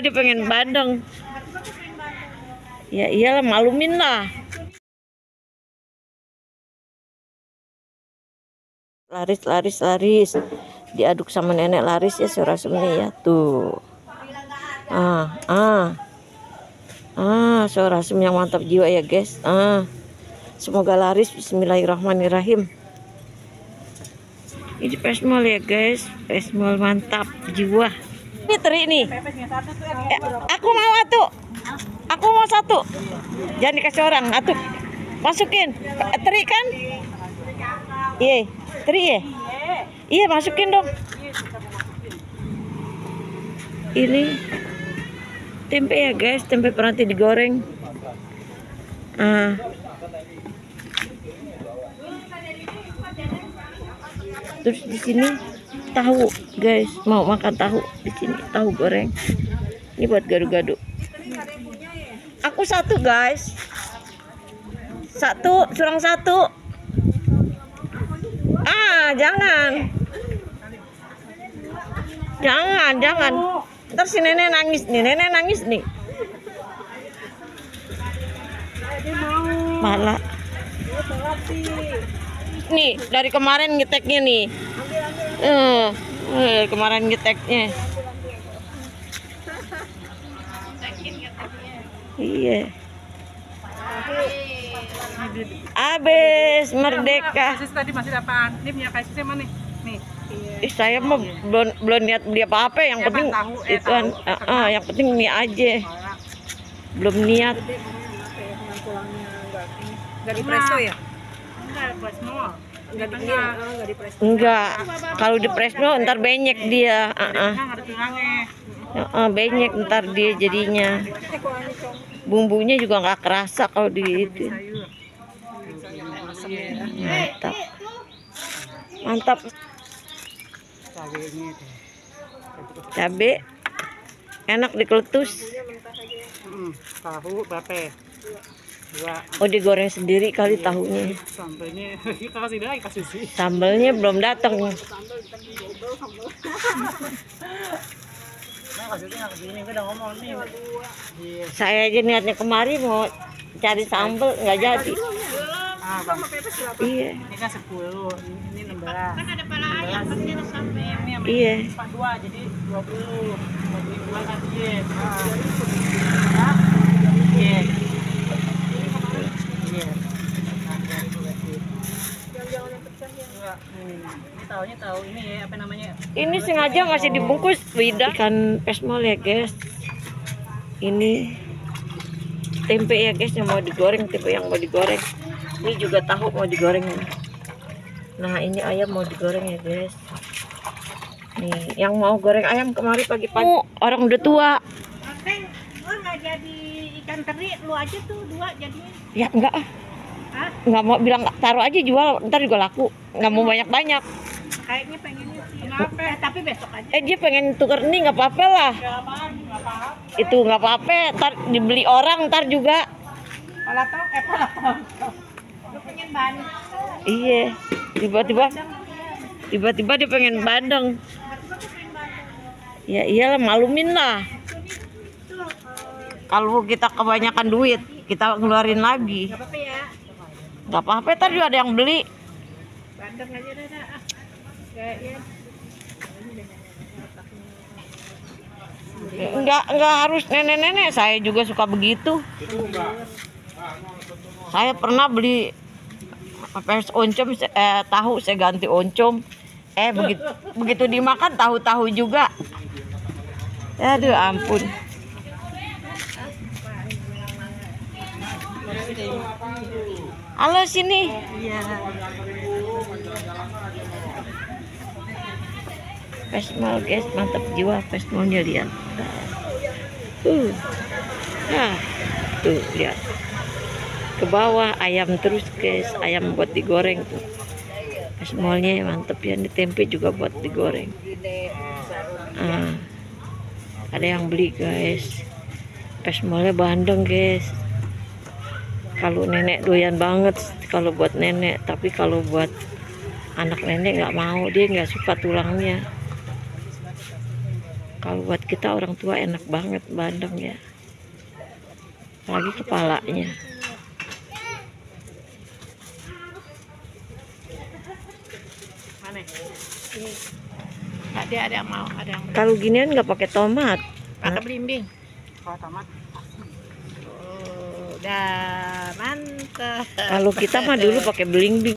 Dia pengen bandeng. Ya iyalah, malumin lah. Laris. Diaduk sama nenek laris ya Sorasumnya ya. Tuh. Sorasum yang mantap jiwa ya guys. Semoga laris. Bismillahirrahmanirrahim. Ini pesmol ya guys. Pesmol mantap jiwa. Ini teri nih. Aku mau atuh. Aku mau satu. Jangan dikasih orang. Atuh. Masukin. Teri kan? Iya. Teri ya? Iya, masukin dong. Ini tempe ya guys, tempe peranti digoreng. Terus di sini tahu guys, mau makan tahu di sini, tahu goreng. Ini buat gado-gado. Aku satu guys. Satu, curang satu. Jangan. Ntar si nenek nangis nih. Malah. Nih, dari kemarin ngeteknya nih. Kemarin ngeteknya. Iya. Abis merdeka. Tadi masih apaan? Ini punya kasih mana nih? Nih. Saya mah belum niat beli apa-apa, yang penting itu kan, yang penting mie aja. Belum niat. Enggak di presto ya? Enggak. Kalau di presto ntar benyek dia. Benyek ntar dia jadinya. Bumbunya juga nggak kerasa kalau di itu. Mantap. Cabe enak dikeletus. Tahu berapa? Oh, digoreng sendiri kali tahunya. Sambalnya kasih sih. Sambalnya belum datang. Saya aja niatnya kemari mau cari sambal nggak jadi. Iya. Ini kan 10, ini 16. Kan ada pala ayam sampai iya. 2 jadi 20. Bagi 2 kan iya. Ini tahu ini ya, apa namanya? Ini sengaja masih dibungkus beda ikan pesmol ya guys. Ini tempe ya guys yang mau digoreng, Ini juga tahu mau digoreng. Nah, ini ayam mau digoreng ya guys. Nih, yang mau goreng ayam kemari pagi-pagi. Orang udah tua. Gua nggak jadi ikan teri, lu aja tuh 2 jadinya. Ya enggak. Nggak mau bilang taruh aja jual, ntar juga laku. Nggak mau banyak-banyak. Kayaknya pengennya sih. Kenapa? Tapi besok aja. Dia pengen tuker nih, nggak apa-apa lah. Itu nggak apa-apa, ntar dibeli orang ntar juga. Pala tong. Lu pengen bandeng. Iya, tiba-tiba dia pengen bandeng. Ya iyalah, malumin lah. Kalau kita kebanyakan duit, kita ngeluarin lagi. Gak apa-apa ya. Gak apa-apa, ntar juga ada yang beli. Bandeng aja dah. Enggak harus nenek-nenek, saya juga suka begitu. Saya pernah beli oncom, tahu saya ganti oncom. Begitu dimakan tahu juga. Aduh ampun. Halo sini. Iya. Pesmol guys, mantap jiwa pesmolnya, lihat. Tuh lihat. Ke bawah ayam terus guys, ayam buat digoreng tuh. Pesmolnya mantep ya, ini tempe juga buat digoreng. Ada yang beli guys. Pesmolnya bandeng guys. Kalau nenek doyan banget kalau buat nenek, tapi kalau buat anak nenek nggak mau, dia nggak suka tulangnya. Kalau buat kita orang tua enak banget bandeng ya. Apalagi kepalanya. Mana? Ini. Ada yang mau, ada yang Kalau ginian nggak pakai tomat. pakai belimbing. Kalau tomat asin. Oh, udah mantap. Kalau kita mah dulu pakai belimbing.